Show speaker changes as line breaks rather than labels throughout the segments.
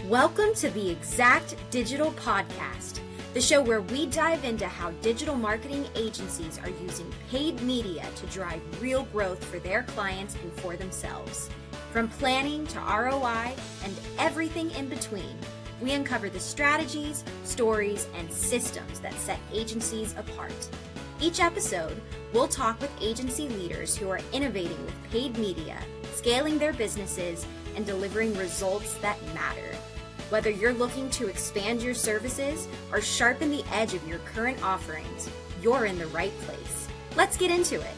Welcome to the Exact Digital Podcast, the show where we dive into how digital marketing agencies are using paid media to drive real growth for their clients and for themselves. From planning to ROI and everything in between, we uncover the strategies, stories, and systems that set agencies apart. Each episode, we'll talk with agency leaders who are innovating with paid media, scaling their businesses, and delivering results that matter. Whether you're looking to expand your services or sharpen the edge of your current offerings, you're in the right place. Let's get into it.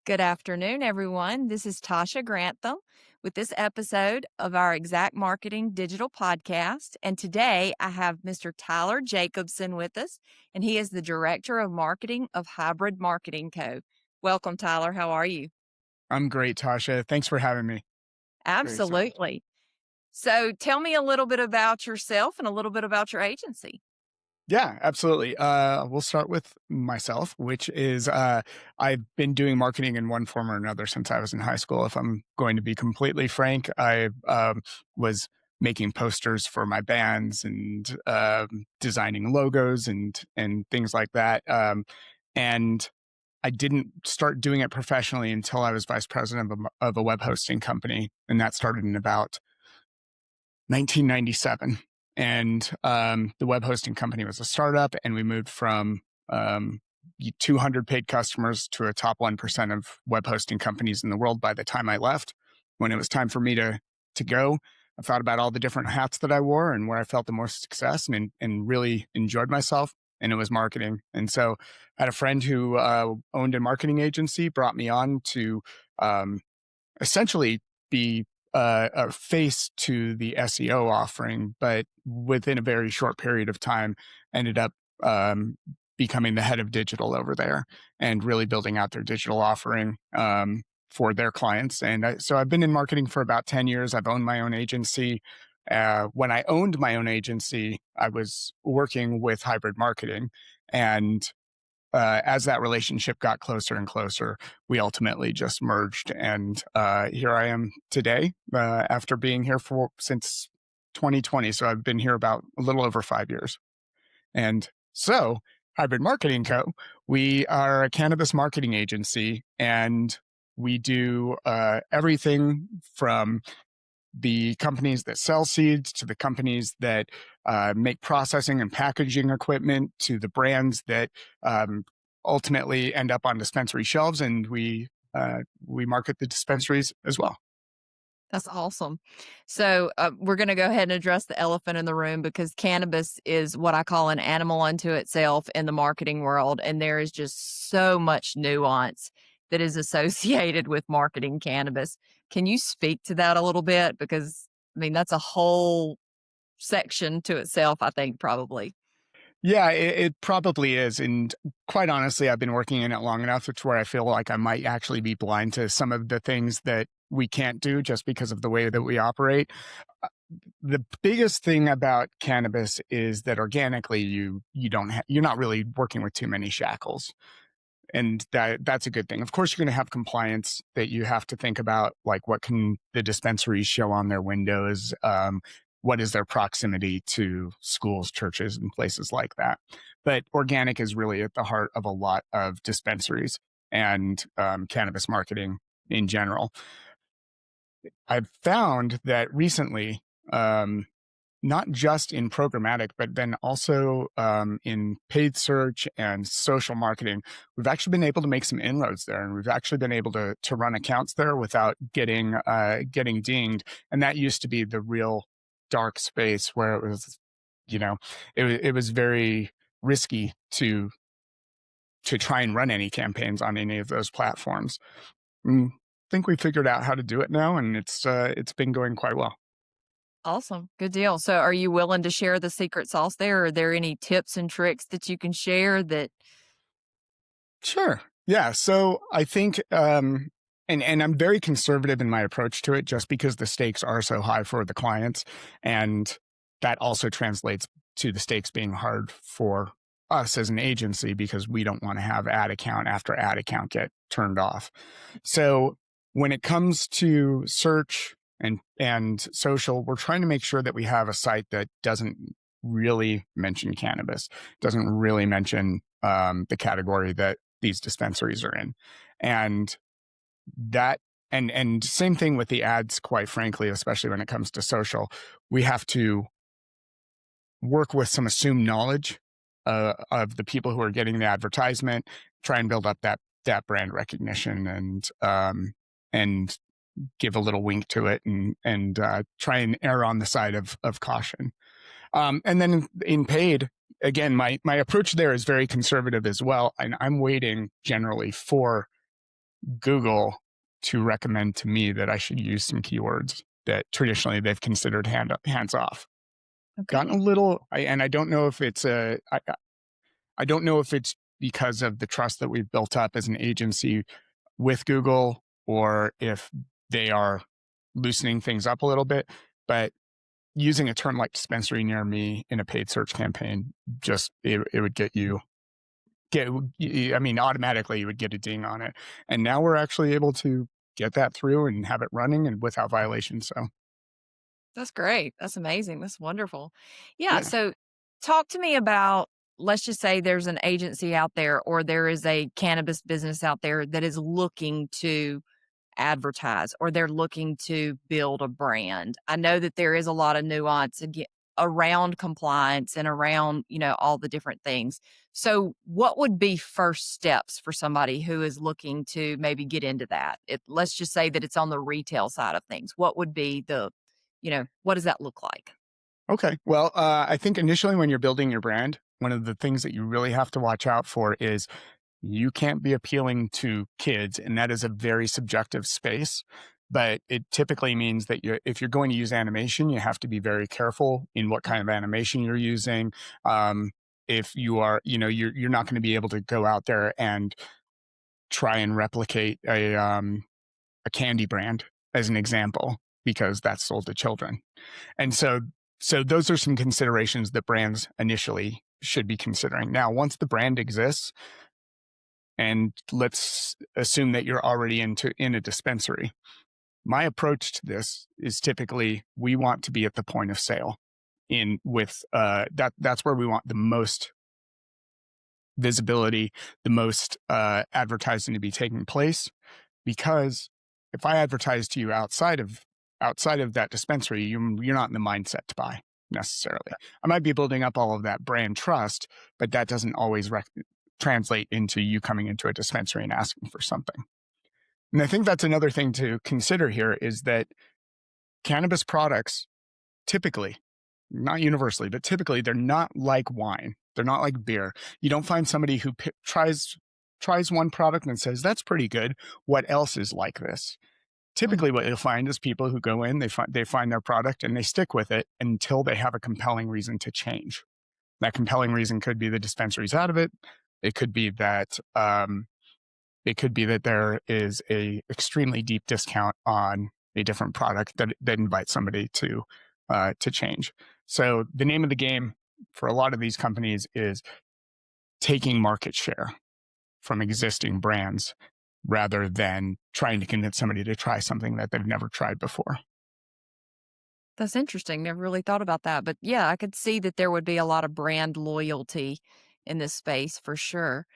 Good afternoon, everyone. This is Tasha Grantham with this episode of our Exact Marketing Digital Podcast. And today I have Mr. Tyler Jacobson with us, and he is the Director of Marketing of Hybrid Marketing Co. Welcome, Tyler. How are you?
I'm great, Tasha. Thanks for having me.
Absolutely. So tell me a little bit about yourself and a little bit about your agency.
Yeah, absolutely. We'll start with myself, which is I've been doing marketing in one form or another since I was in high school. If I'm going to be completely frank, I was making posters for my bands and designing logos and things like that. And I didn't start doing it professionally until I was vice president of a web hosting company. And that started in about 1997. And the web hosting company was a startup, and we moved from 200 paid customers to a top 1% of web hosting companies in the world by the time I left. When it was time for me to go, I thought about all the different hats that I wore and where I felt the most success and really enjoyed myself. And it was marketing. And so I had a friend who owned a marketing agency, brought me on to essentially be a face to the SEO offering, but within a very short period of time, ended up becoming the head of digital over there and really building out their digital offering for their clients. And so I've been in marketing for about 10 years. I've owned my own agency. When I owned my own agency, I was working with hybrid marketing. And as that relationship got closer and closer, we ultimately just merged. And here I am today after being here since 2020. So I've been here about a little over 5 years. And so Hybrid Marketing Co., we are a cannabis marketing agency, and we do everything from the companies that sell seeds to the companies that make processing and packaging equipment to the brands that ultimately end up on dispensary shelves, and we market the dispensaries as well.
That's awesome. So we're going to go ahead and address the elephant in the room, because cannabis is what I call an animal unto itself in the marketing world. And there is just so much nuance that is associated with marketing cannabis. Can you speak to that a little bit? Because, I mean, that's a whole section to itself, I think, probably.
Yeah, it probably is. And quite honestly, I've been working in it long enough to where I feel like I might actually be blind to some of the things that we can't do just because of the way that we operate. The biggest thing about cannabis is that organically you're not really working with too many shackles. And that's a good thing. Of course, you're going to have compliance that you have to think about, like what can the dispensaries show on their windows? What is their proximity to schools, churches, and places like that? But organic is really at the heart of a lot of dispensaries and cannabis marketing in general. I've found that recently, not just in programmatic, but then also in paid search and social marketing, we've actually been able to make some inroads there, and we've actually been able to run accounts there without getting dinged. And that used to be the real dark space where it was, it was very risky to try and run any campaigns on any of those platforms. I think we figured out how to do it now, and it's been going quite well.
Awesome. Good deal. So are you willing to share the secret sauce there? Are there any tips and tricks that you can share that?
Sure. Yeah. So I think, and I'm very conservative in my approach to it just because the stakes are so high for the clients. And that also translates to the stakes being hard for us as an agency because we don't want to have ad account after ad account get turned off. So when it comes to search and social, we're trying to make sure that we have a site that doesn't really mention cannabis, doesn't really mention the category that these dispensaries are in. And that and same thing with the ads, quite frankly, especially when it comes to social. We have to work with some assumed knowledge of the people who are getting the advertisement, try and build up that brand recognition, and give a little wink to it, and try and err on the side of caution. And then in paid, again, my approach there is very conservative as well, and I'm waiting generally for Google to recommend to me that I should use some keywords that traditionally they've considered hands off. Gotten
Okay.
a little, and I don't know if it's I don't know if it's because of the trust that we've built up as an agency with Google, or if they are loosening things up a little bit. But using a term like dispensary near me in a paid search campaign, just it would I mean, automatically you would get a ding on it. And now we're actually able to get that through and have it running and without violation. So
That's great. That's amazing. That's wonderful. Yeah.
yeah.
So talk to me about, let's just say there's an agency out there or there is a cannabis business out there that is looking to advertise or they're looking to build a brand. I know that there is a lot of nuance around compliance and around, all the different things. So what would be first steps for somebody who is looking to maybe get into that? Let's just say that it's on the retail side of things. What would be what does that look like?
Okay. Well, I think initially when you're building your brand, one of the things that you really have to watch out for is you can't be appealing to kids, and that is a very subjective space. But it typically means that if you're going to use animation, you have to be very careful in what kind of animation you're using. If you are, you're not going to be able to go out there and try and replicate a candy brand as an example, because that's sold to children. And so those are some considerations that brands initially should be considering. Now, once the brand exists, and let's assume that you're already in a dispensary, my approach to this is typically we want to be at the point of sale. That's where we want the most visibility, the most advertising to be taking place. Because if I advertise to you outside of that dispensary, you're not in the mindset to buy necessarily. I might be building up all of that brand trust, but that doesn't always translate into you coming into a dispensary and asking for something. And I think that's another thing to consider here, is that cannabis products typically, not universally, but typically, they're not like wine. They're not like beer. You don't find somebody who tries one product and says, that's pretty good. What else is like this? Typically, what you'll find is people who go in, they find their product and they stick with it until they have a compelling reason to change. That compelling reason could be the dispensary's out of it. It could be that there is a extremely deep discount on a different product that invites somebody to change. So the name of the game for a lot of these companies is taking market share from existing brands rather than trying to convince somebody to try something that they've never tried before.
That's interesting. Never really thought about that. But yeah, I could see that there would be a lot of brand loyalty in this space for sure.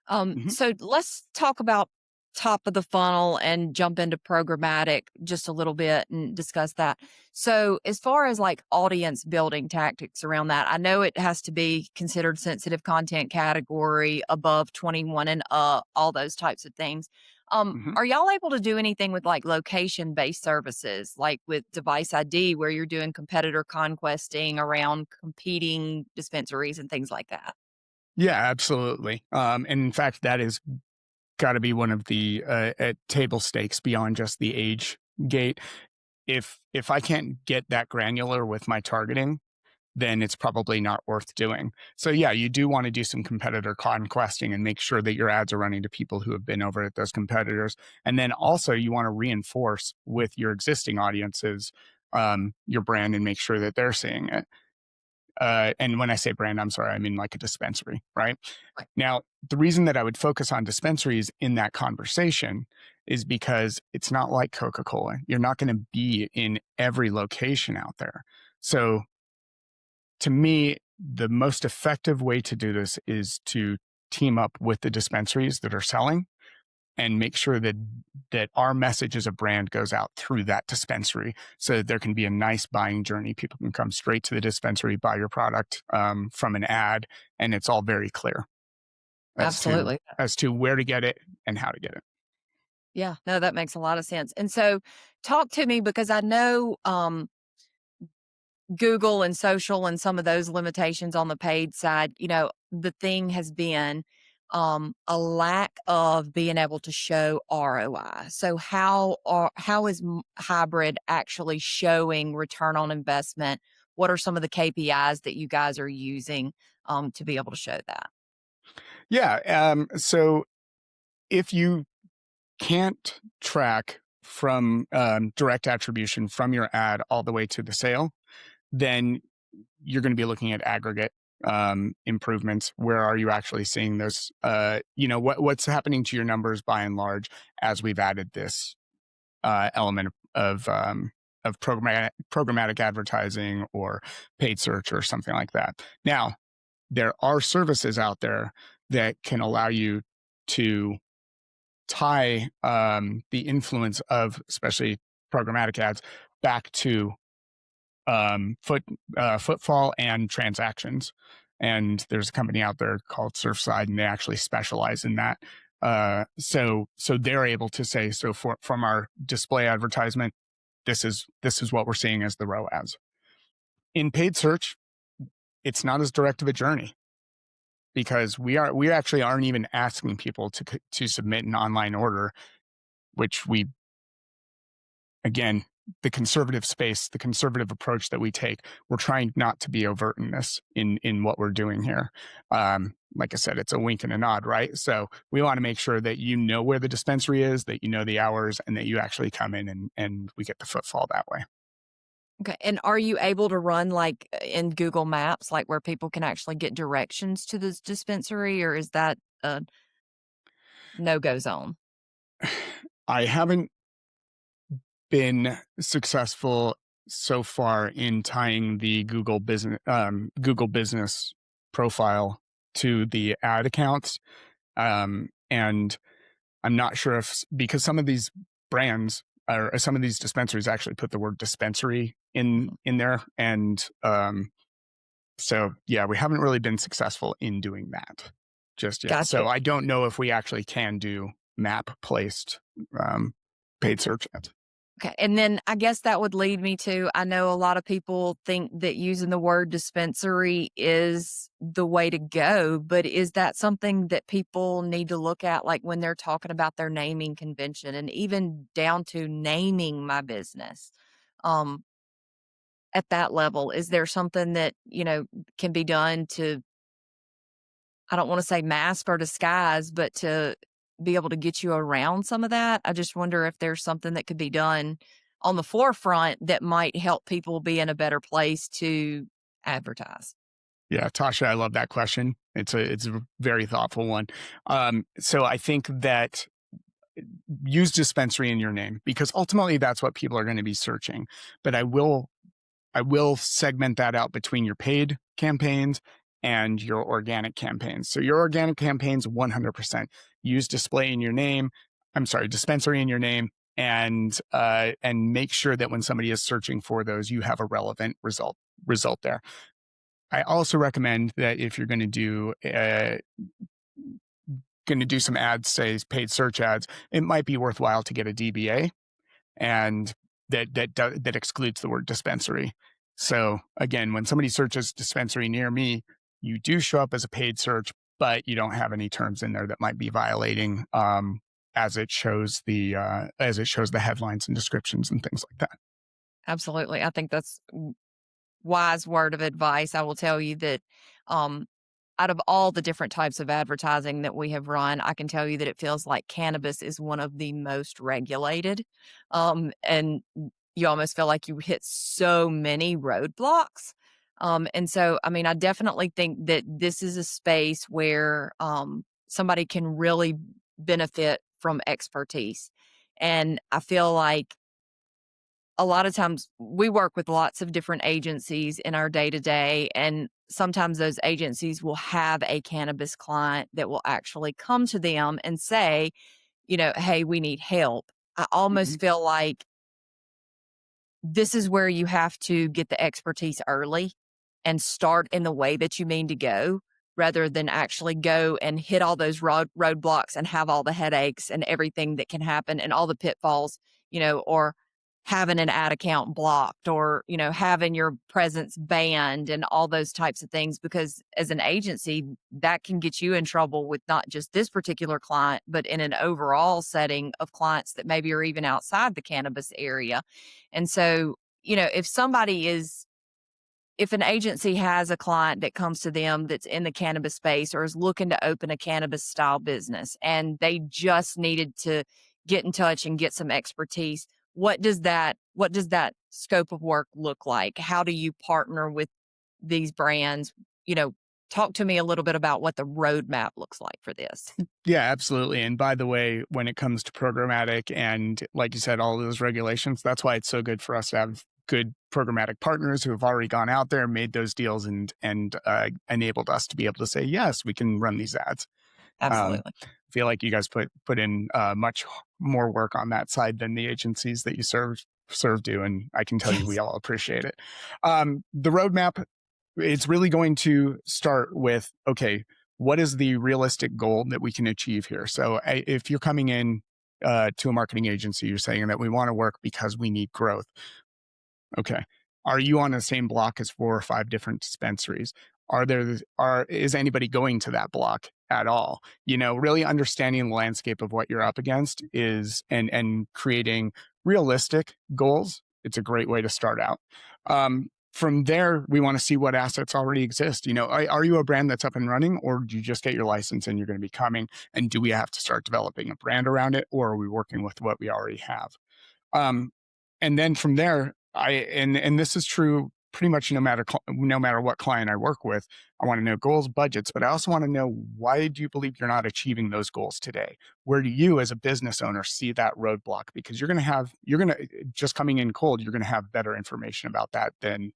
Mhm.
So let's talk about top of the funnel and jump into programmatic just a little bit and discuss that. So as far as like audience building tactics around that, I know it has to be considered sensitive content category, above 21 and up, all those types of things.
Mhm.
Are y'all able to do anything with like location based services, like with device ID, where you're doing competitor conquesting around competing dispensaries and things like that?
Yeah, absolutely. And in fact, that is got to be one of the table stakes beyond just the age gate. If I can't get that granular with my targeting, then it's probably not worth doing. So yeah, you do want to do some competitor conquesting and make sure that your ads are running to people who have been over at those competitors. And then also you want to reinforce with your existing audiences your brand and make sure that they're seeing it. and when I say brand, I'm sorry, I mean like a dispensary, right?
Right.
Now, the reason that I would focus on dispensaries in that conversation is because it's not like Coca-Cola. You're not going to be in every location out there. So to me, the most effective way to do this is to team up with the dispensaries that are selling and make sure that our message as a brand goes out through that dispensary so that there can be a nice buying journey. People can come straight to the dispensary, buy your product from an ad, and it's all very clear
Absolutely.
as to where to get it and how to get it.
Yeah, no, that makes a lot of sense. And so talk to me, because I know Google and social and some of those limitations on the paid side, the thing has been a lack of being able to show ROI. So how is hybrid actually showing return on investment? What are some of the KPIs that you guys are using to be able to show that?
Yeah. So if you can't track from direct attribution from your ad all the way to the sale, then you're going to be looking at aggregate improvements. Where are you actually seeing those? What's happening to your numbers by and large as we've added this element of programmatic advertising or paid search or something like that. Now, there are services out there that can allow you to tie the influence of especially programmatic ads back to footfall and transactions. And there's a company out there called Surfside, and they actually specialize in that. So they're able to say, from our display advertisement, this is what we're seeing as the ROAS. In paid search, it's not as direct of a journey because we actually aren't even asking people to submit an online order, which again, the conservative space, the conservative approach that we take, we're trying not to be overt in this, in what we're doing here. Like I said, it's a wink and a nod, right? So we want to make sure that you know where the dispensary is, that you know the hours, and that you actually come in and we get the footfall that way.
Okay. And are you able to run like in Google Maps, like where people can actually get directions to this dispensary, or is that a no-go zone?
I haven't been successful so far in tying the Google business profile to the ad accounts, and I'm not sure if because some of these brands or some of these dispensaries actually put the word dispensary in there, and so yeah, we haven't really been successful in doing that just yet.
Gotcha.
So I don't know if we actually can do map placed paid search ads.
Okay. And then I guess that would lead me to, I know a lot of people think that using the word dispensary is the way to go, but is that something that people need to look at, like when they're talking about their naming convention and even down to naming my business? At that level, is there something that, can be done to, I don't want to say mask or disguise, but to be able to get you around some of that? I just wonder if there's something that could be done on the forefront that might help people be in a better place to advertise.
Yeah, Tasha, I love that question. It's a very thoughtful one. So I think that use dispensary in your name because ultimately that's what people are going to be searching. But I will segment that out between your paid campaigns and your organic campaigns. So your organic campaigns, 100% use dispensary in your name, and make sure that when somebody is searching for those, you have a relevant result there. I also recommend that if you're going to do some ads, say paid search ads, it might be worthwhile to get a DBA, and that excludes the word dispensary. So again, when somebody searches dispensary near me, you do show up as a paid search, but you don't have any terms in there that might be violating as it shows the headlines and descriptions and things like that.
Absolutely. I think that's wise word of advice. I will tell you that out of all the different types of advertising that we have run, I can tell you that it feels like cannabis is one of the most regulated. And you almost feel like you hit so many roadblocks And so, I mean, I definitely think that this is a space where somebody can really benefit from expertise. And I feel like a lot of times we work with lots of different agencies in our day to day, and sometimes those agencies will have a cannabis client that will actually come to them and say, hey, we need help. I
Mhm.
almost feel like this is where you have to get the expertise early and start in the way that you mean to go rather than actually go and hit all those roadblocks and have all the headaches and everything that can happen and all the pitfalls, or having an ad account blocked or, having your presence banned and all those types of things. Because as an agency, that can get you in trouble with not just this particular client, but in an overall setting of clients that maybe are even outside the cannabis area. And so, if an agency has a client that comes to them that's in the cannabis space or is looking to open a cannabis style business and they just needed to get in touch and get some expertise, what does that scope of work look like? How do you partner with these brands? You know, Talk to me a little bit about what the roadmap looks like for this.
Yeah, absolutely. And by the way, when it comes to programmatic and like you said, all those regulations, that's why it's so good for us to have good programmatic partners who have already gone out there, made those deals, and enabled us to be able to say, yes, we can run these ads. Um,
Absolutely.
I feel like you guys put in much more work on that side than the agencies that you serve do, and I can tell you we
Yes.
all appreciate it. The roadmap, it's really going to start with, okay, what is the realistic goal that we can achieve here? So if you're coming in to a marketing agency, you're saying that we want to work because we need growth. Okay. Are you on the same block as 4 or 5 different dispensaries? Is anybody going to that block at all? Really understanding the landscape of what you're up against is and creating realistic goals. It's a great way to start out. From there, we want to see what assets already exist. Are you a brand that's up and running, or do you just get your license and you're going to be coming? And do we have to start developing a brand around it, or are we working with what we already have? Um, and then from there, and this is true pretty much no matter what client I work with. I want to know goals, budgets, but I also want to know, why do you believe you're not achieving those goals today? Where do you, as a business owner, see that roadblock? Because just coming in cold, you're going to have better information about that than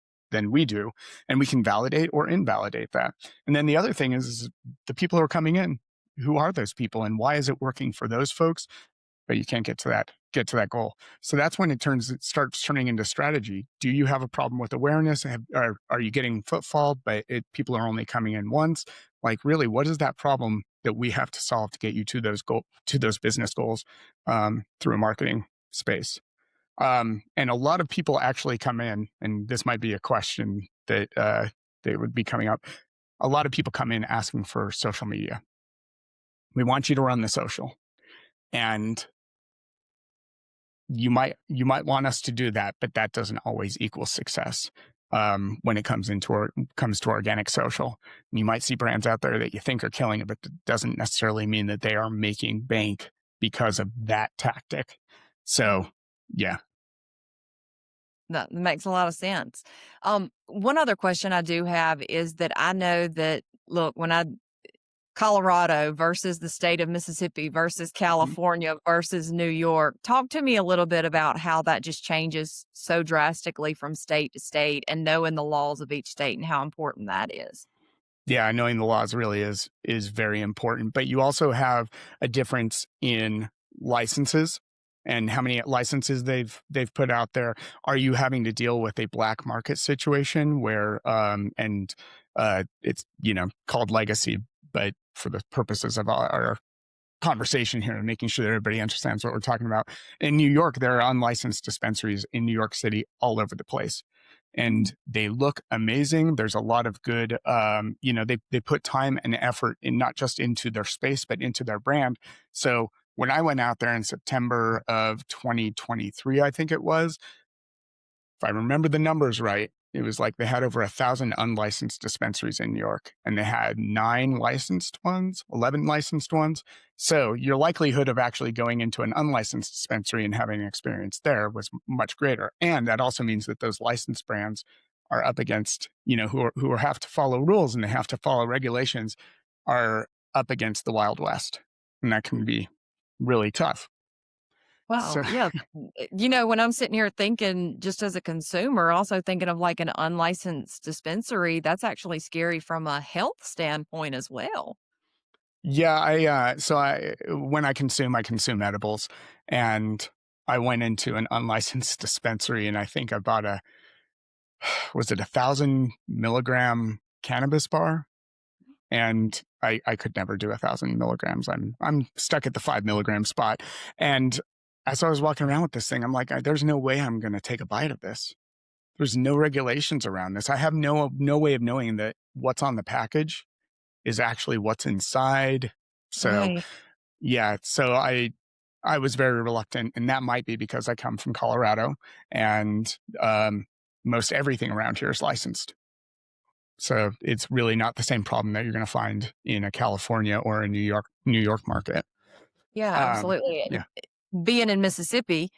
we do, and we can validate or invalidate that. And then the other thing is the people who are coming in. Who are those people, and why is it working for those folks? But you can't get to that goal. So that's when it starts turning into strategy. Do you have a problem with awareness? Are you getting footfall, but people are only coming in once? Like, really, what is that problem that we have to solve to get you to those business goals through a marketing space? And a lot of people actually come in, and this might be a question that would be coming up. A lot of people come in asking for social media. We want you to run the social, and you might want us to do that, but that doesn't always equal success when it comes to organic social. You might see brands out there that you think are killing it, but it doesn't necessarily mean that they are making bank because of that tactic. So, yeah.
That makes a lot of sense. One other question I do have is that I know that, look, Colorado versus the state of Mississippi versus
Mhm.
California versus New York. Talk to me a little bit about how that just changes so drastically from state to state and knowing the laws of each state and how important that is.
Yeah, knowing the laws really is very important. But you also have a difference in licenses and how many licenses they've put out there. Are you having to deal with a black market situation where and it's called legacy, but for the purposes of our conversation here and making sure that everybody understands what we're talking about. In New York, there are unlicensed dispensaries in New York City all over the place. And they look amazing. There's a lot of good, they put time and effort in, not just into their space, but into their brand. So when I went out there in September of 2023, I think it was, if I remember the numbers right, it was like they had over 1,000 unlicensed dispensaries in New York, and they had 9 licensed ones, 11 licensed ones. So your likelihood of actually going into an unlicensed dispensary and having an experience there was much greater. And that also means that those licensed brands are up against, who have to follow rules and they have to follow regulations, are up against the Wild West. And that can be really tough.
Wow.
So,
Yeah. When I'm sitting here thinking, just as a consumer, also thinking of like an unlicensed dispensary, that's actually scary from a health standpoint as well.
yeah, when I consume edibles, and I went into an unlicensed dispensary, and I think I bought was it 1,000 milligram cannabis bar? And I could never do 1,000 milligrams. I'm stuck at the 5 milligram spot. And as I was walking around with this thing, I'm like, there's no way I'm going to take a bite of this. There's no regulations around this. I have no way of knowing that what's on the package is actually what's inside. So
Right.
yeah, I was very reluctant, and that might be because I come from Colorado, and most everything around here is licensed. So it's really not the same problem that you're going to find in a California or a New York market.
Yeah, absolutely.
Yeah.
Being in Mississippi,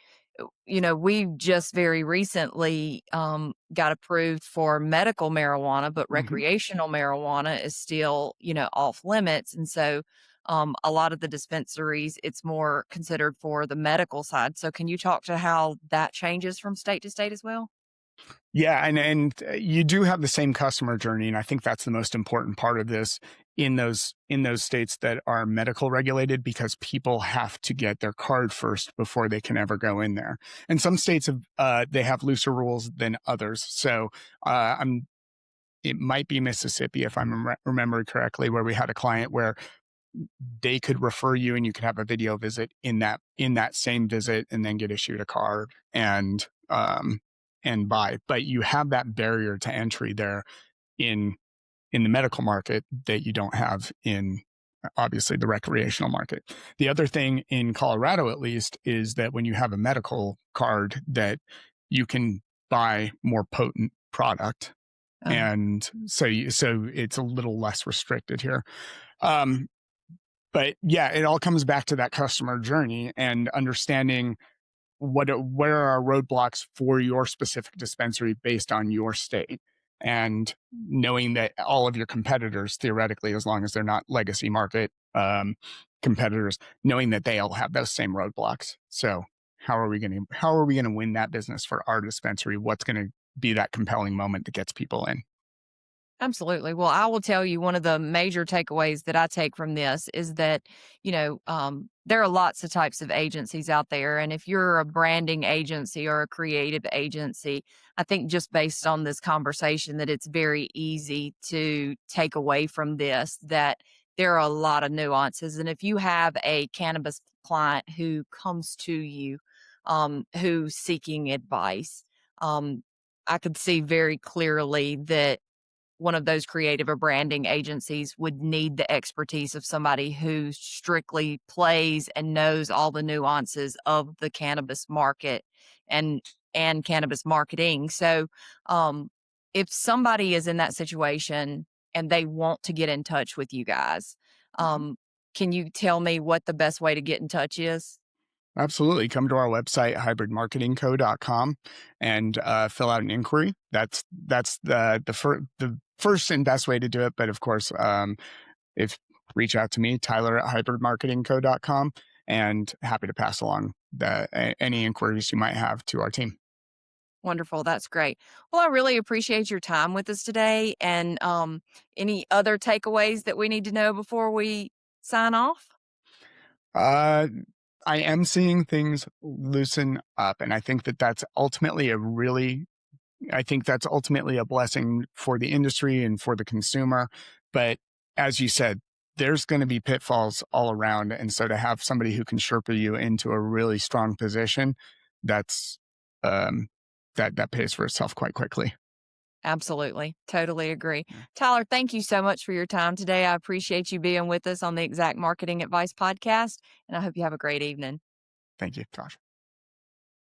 we just very recently got approved for medical marijuana, but
Hmm.
recreational marijuana is still, off limits. And so a lot of the dispensaries, it's more considered for the medical side. So can you talk to how that changes from state to state as well?
Yeah, and you do have the same customer journey, and I think that's the most important part of this in those states that are medical regulated, because people have to get their card first before they can ever go in there. And some states they have looser rules than others. So it might be Mississippi, if I'm remembering correctly, where we had a client where they could refer you and you could have a video visit in that same visit, and then get issued a card and buy. But you have that barrier to entry there in the medical market that you don't have in, obviously, the recreational market. The other thing in Colorado, at least, is that when you have a medical card, that you can buy more potent product,
Oh,
and so it's a little less restricted here. Um, but yeah, it all comes back to that customer journey and understanding where are roadblocks for your specific dispensary based on your state, and knowing that all of your competitors, theoretically, as long as they're not legacy market competitors, knowing that they all have those same roadblocks. So how are we going to win that business for our dispensary? What's going to be that compelling moment that gets people in?
absolutely. Well, I will tell you one of the major takeaways that I take from this is that, there are lots of types of agencies out there. And if you're a branding agency or a creative agency, I think just based on this conversation, that it's very easy to take away from this that there are a lot of nuances. And if you have a cannabis client who comes to you, who's seeking advice, I could see very clearly that one of those creative or branding agencies would need the expertise of somebody who strictly plays and knows all the nuances of the cannabis market and cannabis marketing. So, um, if somebody is in that situation and they want to get in touch with you guys,
Mhm.
um, can you tell me what the best way to get in touch is?
Absolutely. Come to our website, hybridmarketingco.com, and fill out an inquiry. That's the first and best way to do it. But of course, if reach out to me, Tyler at hybridmarketingco.com, and happy to pass along any inquiries you might have to our team.
Wonderful. That's great. Well, I really appreciate your time with us today. And any other takeaways that we need to know before we sign off?
Uh, I am seeing things loosen up, and I think that's ultimately a blessing for the industry and for the consumer. But as you said, there's going to be pitfalls all around. And so to have somebody who can sherpa you into a really strong position, that's um, that pays for itself quite quickly.
Absolutely. Totally agree. Tyler, thank you so much for your time today. I appreciate you being with us on the Exact Marketing Advice podcast, and I hope you have a great evening.
Thank you, Josh.